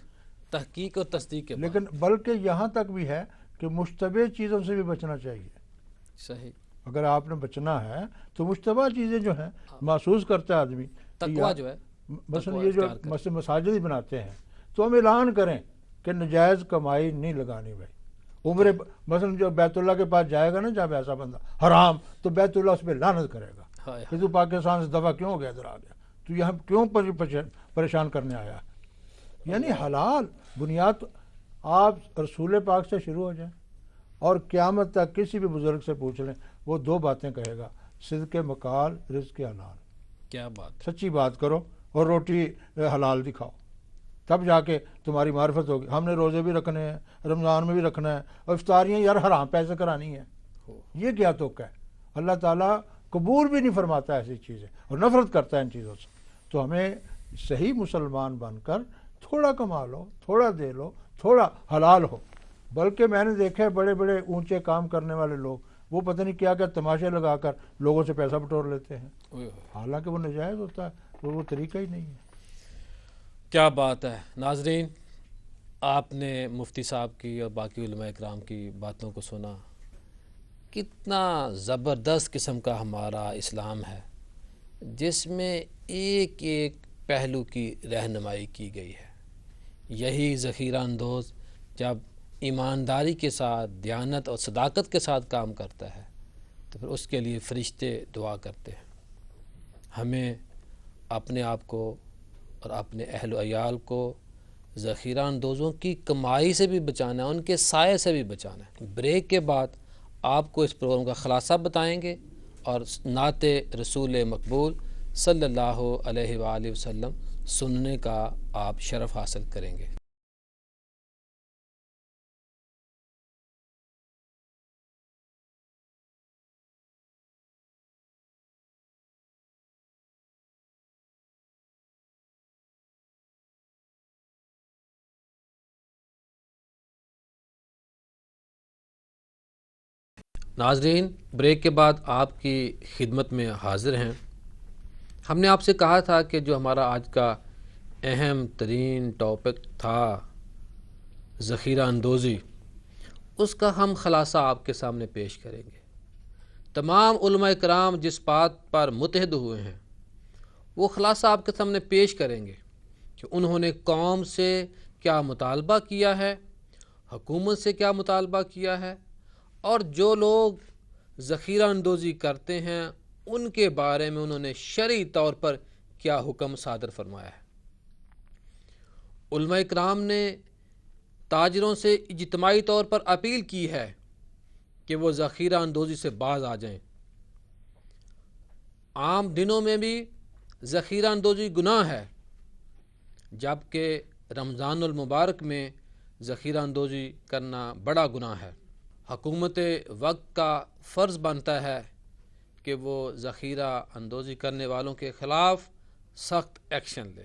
تحقیق اور تصدیق کے بعد. لیکن بلکہ یہاں تک بھی ہے کہ مشتبہ چیزوں سے بھی بچنا چاہیے. صحیح. اگر آپ نے بچنا ہے تو مشتبہ چیزیں جو ہیں محسوس کرتا ہے آدمی، تقویٰ جو ہے، مثلا یہ جو مساجد ہی بناتے ہیں تو ہم اعلان کریں کہ نجائز کمائی نہیں لگانی بھائی. عمرے مثلا جو بیت اللہ کے پاس جائے گا نا جب ایسا بندہ حرام، تو بیت اللہ اس پہ لعنت کرے گا کہ تو پاکستان سے دفعہ کیوں ہو گیا، ادھر آ گیا، تو یہاں کیوں پریشان کرنے آیا. یعنی حلال بنیاد آپ رسول پاک سے شروع ہو جائیں اور قیامت تک کسی بھی بزرگ سے پوچھ لیں، وہ دو باتیں کہے گا: صدق مقال، رزق حلال. کیا بات، سچی بات کرو اور روٹی حلال دکھاؤ، تب جا کے تمہاری معرفت ہوگی. ہم نے روزے بھی رکھنے ہیں، رمضان میں بھی رکھنا ہے، اور افطاریاں یار حرام پیسے کرانی ہیں. یہ کیا توقع ہے؟ اللہ تعالیٰ قبول بھی نہیں فرماتا ایسی چیزیں اور نفرت کرتا ہے ان چیزوں سے. تو ہمیں صحیح مسلمان بن کر تھوڑا کما لو، تھوڑا دے لو، تھوڑا حلال ہو. بلکہ میں نے دیکھا ہے بڑے بڑے اونچے کام کرنے والے لوگ وہ پتہ نہیں کیا کیا تماشے لگا کر لوگوں سے پیسہ بٹور لیتے ہیں، حالانکہ وہ ناجائز ہوتا ہے، وہ طریقہ ہی نہیں ہے. کیا بات ہے. ناظرین، آپ نے مفتی صاحب کی اور باقی علماء اکرام کی باتوں کو سنا. کتنا زبردست قسم کا ہمارا اسلام ہے جس میں ایک ایک پہلو کی رہنمائی کی گئی ہے. یہی ذخیرہ اندوز جب ایمانداری کے ساتھ، دیانت اور صداقت کے ساتھ کام کرتا ہے تو پھر اس کے لیے فرشتے دعا کرتے ہیں. ہمیں اپنے آپ کو اور اپنے اہل و عیال کو ذخیرہ اندوزوں کی کمائی سے بھی بچانا ہے، ان کے سائے سے بھی بچانا ہے. بریک کے بعد آپ کو اس پروگرام کا خلاصہ بتائیں گے اور نعت رسول مقبول صلی اللہ علیہ وآلہ وسلم سننے کا آپ شرف حاصل کریں گے. ناظرین، بریک کے بعد آپ کی خدمت میں حاضر ہیں. ہم نے آپ سے کہا تھا کہ جو ہمارا آج کا اہم ترین ٹاپک تھا ذخیرہ اندوزی، اس کا ہم خلاصہ آپ کے سامنے پیش کریں گے. تمام علماء کرام جس بات پر متحد ہوئے ہیں وہ خلاصہ آپ کے سامنے پیش کریں گے کہ انہوں نے قوم سے کیا مطالبہ کیا ہے، حکومت سے کیا مطالبہ کیا ہے، اور جو لوگ ذخیرہ اندوزی کرتے ہیں ان کے بارے میں انہوں نے شرعی طور پر کیا حکم صادر فرمایا ہے. علماء کرام نے تاجروں سے اجتماعی طور پر اپیل کی ہے کہ وہ ذخیرہ اندوزی سے باز آ جائیں. عام دنوں میں بھی ذخیرہ اندوزی گناہ ہے، جبکہ رمضان المبارک میں ذخیرہ اندوزی کرنا بڑا گناہ ہے. حکومت وقت کا فرض بنتا ہے کہ وہ ذخیرہ اندوزی کرنے والوں کے خلاف سخت ایکشن لے.